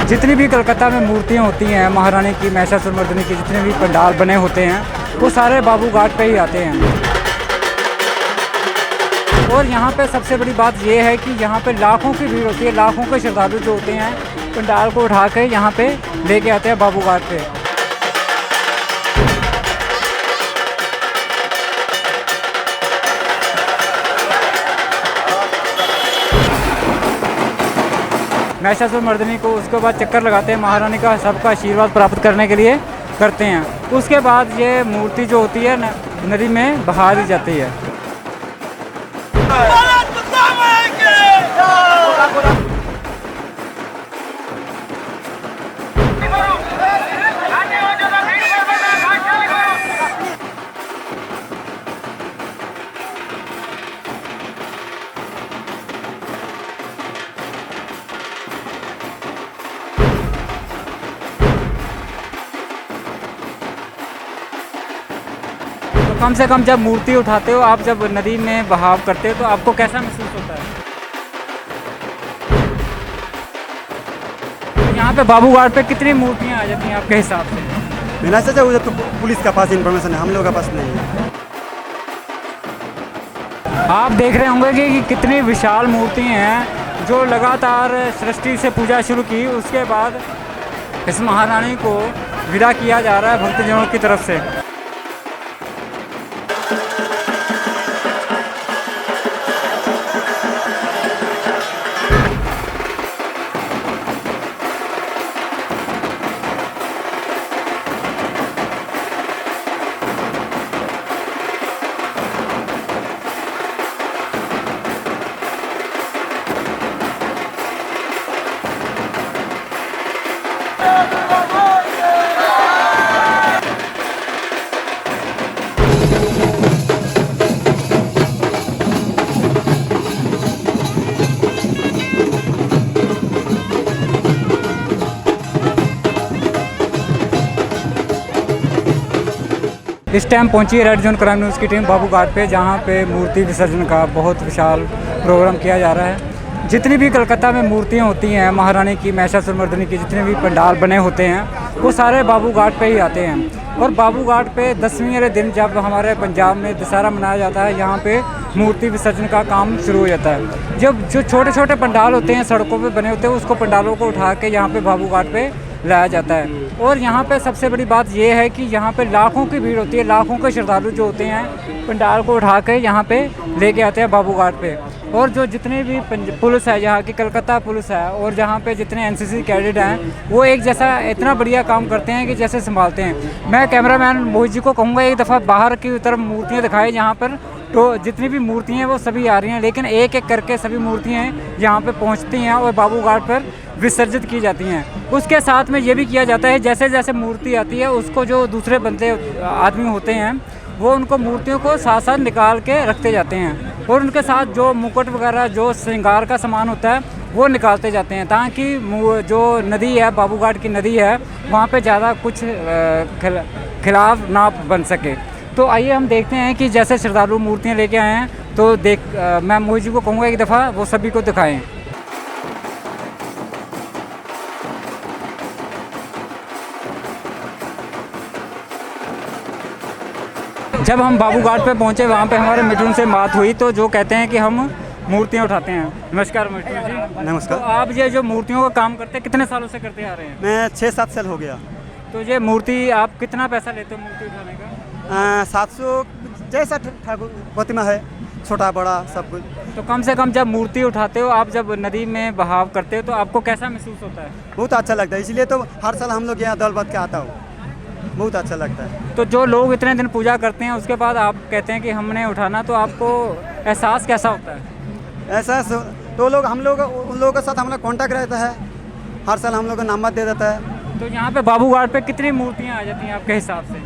जितनी भी कलकत्ता में मूर्तियाँ होती हैं महारानी की, महिषासुरमर्दिनी की, जितने भी पंडाल बने होते हैं वो सारे बाबू घाट पे ही आते हैं। और यहाँ पे सबसे बड़ी बात ये है कि यहाँ पे लाखों की भीड़ होती है, लाखों के श्रद्धालु जो होते हैं पंडाल को उठा के यहाँ पे लेके आते हैं बाबू घाट पे। महिषासुरमर्दिनी को उसके बाद चक्कर लगाते हैं, महारानी का सबका आशीर्वाद प्राप्त करने के लिए करते हैं। उसके बाद ये मूर्ति जो होती है नदी में बहा दी जाती है। कम से कम जब मूर्ति उठाते हो आप, जब नदी में बहाव करते हो तो आपको कैसा महसूस होता है? यहाँ पे बाबू घाट पे कितनी मूर्तियाँ आ जाती हैं आपके हिसाब से? बिना से वो तो पुलिस का पास इन्फॉर्मेशन है, हम लोगों का पास नहीं है। आप देख रहे होंगे कि कितनी विशाल मूर्तियाँ हैं जो लगातार सृष्टि से पूजा शुरू की, उसके बाद इस महारानी को विदा किया जा रहा है भक्तजनों की तरफ से। इस टाइम पहुंची है रेड जोन क्राइम न्यूज़ की टीम बाबू घाट पे, जहां पे मूर्ति विसर्जन का बहुत विशाल प्रोग्राम किया जा रहा है। जितनी भी कलकत्ता में मूर्तियां होती हैं महारानी की, महिषासुरमर्दिनी की, जितने भी पंडाल बने होते हैं वो सारे बाबू घाट पे ही आते हैं। और बाबू घाट पे 10वीं वाले दिन जब हमारे पंजाब में दशहरा मनाया जाता है, यहाँ पे मूर्ति विसर्जन का काम शुरू हो जाता है। जब जो छोटे छोटे पंडाल होते हैं सड़कों पे बने होते हैं, उसको पंडालों को उठा के यहाँ पे बाबू घाट पे लाया जाता है। और यहाँ पे सबसे बड़ी बात ये है कि यहाँ पे लाखों की भीड़ होती है, लाखों के श्रद्धालु जो होते हैं पंडाल को उठा के यहाँ पे लेके आते हैं बाबू घाट पे। और जो जितने भी पुलिस है, यहाँ की कलकत्ता पुलिस है, और जहाँ पे जितने एनसीसी कैडेट हैं वो एक जैसा इतना बढ़िया काम करते हैं कि जैसे संभालते हैं। मैं कैमरामैन मोहित जी को कहूँगा एक दफ़ा बाहर की तरफ मूर्तियाँ दिखाएं, जहाँ पर तो जितनी भी मूर्तियाँ हैं वो सभी आ रही हैं, लेकिन एक एक करके सभी मूर्तियाँ यहाँ पे पहुँचती हैं और बाबू घाट पर विसर्जित की जाती हैं। उसके साथ में ये भी किया जाता है, जैसे जैसे मूर्ति आती है उसको जो दूसरे बंदे आदमी होते हैं वो उनको मूर्तियों को साथ साथ निकाल के रखते जाते हैं, और उनके साथ जो मुकुट वगैरह जो श्रृंगार का सामान होता है वो निकालते जाते हैं, ताकि जो नदी है बाबू घाट की नदी है वहाँ पे ज़्यादा कुछ खिलाफ ना बन सके। तो आइए हम देखते हैं कि जैसे श्रद्धालु मूर्तियाँ लेके आए हैं, तो मैं मोहित जी को कहूँगा एक दफ़ा वो सभी को दिखाएं। जब हम बाबू घाट पे पहुँचे वहाँ पे हमारे मिठुन से बात हुई, तो जो कहते हैं कि हम मूर्तियाँ उठाते हैं। नमस्कार मिठुन जी। नमस्कार। तो आप ये जो मूर्तियों का काम करते हैं कितने सालों से करते आ रहे हैं? मैं 6-7 साल हो गया। तो ये मूर्ति आप कितना पैसा लेते हो मूर्ति उठाने का? 700 जैसा ठाकुर प्रतिमा है, छोटा बड़ा सब कुछ। तो कम से कम जब मूर्ति उठाते हो आप, जब नदी में बहाव करते हो, तो आपको कैसा महसूस होता है? बहुत अच्छा लगता है, इसलिए तो हर साल हम लोग यहाँ दल बद के आता हूँ, बहुत अच्छा लगता है। तो जो लोग इतने दिन पूजा करते हैं उसके बाद आप कहते हैं कि हमने उठाना, तो आपको एहसास कैसा होता है? ऐसा तो लोग हम लोग उन लोगों के साथ हमारा कांटेक्ट रहता है, हर साल हम लोग को नंबर दे देता है। तो यहाँ पे बाबू घाट पे कितनी मूर्तियाँ आ जाती हैं आपके हिसाब से?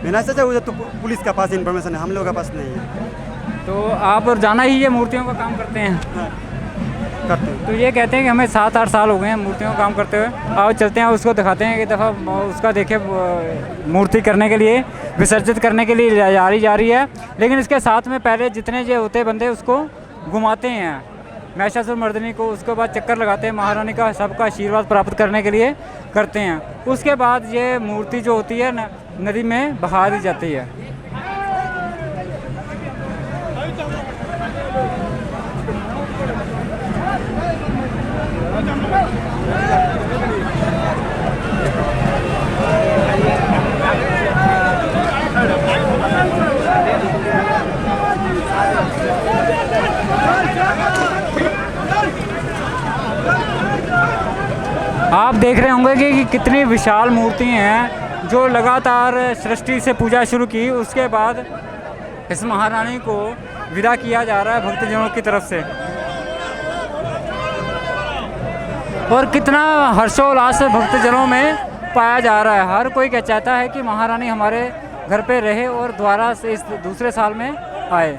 बिना से वो तो पुलिस का पास इन्फॉर्मेशन है, हम लोगों का पास नहीं है। तो आप रोजाना ही ये मूर्तियों का काम करते हैं? करते हैं। तो ये कहते हैं कि हमें 7-8 साल हो गए हैं मूर्तियों का काम करते हुए। आओ चलते हैं, उसको दिखाते हैं, एक दफ़ा उसका देखे मूर्ति करने के लिए, विसर्जित करने के लिए जा रही है। लेकिन इसके साथ में पहले जितने जो होते बंदे उसको घुमाते हैं, महिषासुरमर्दिनी को, उसके बाद चक्कर लगाते हैं, महारानी का सबका आशीर्वाद प्राप्त करने के लिए करते हैं। उसके बाद ये मूर्ति जो होती है नदी में बहा दी जाती है। आप देख रहे होंगे कि कितनी विशाल मूर्ति हैं जो लगातार सृष्टि से पूजा शुरू की, उसके बाद इस महारानी को विदा किया जा रहा है भक्तजनों की तरफ से। और कितना हर्षोल्लास भक्तजनों में पाया जा रहा है। हर कोई क्या चाहता है कि महारानी हमारे घर पे रहे और दोबारा से इस दूसरे साल में आए।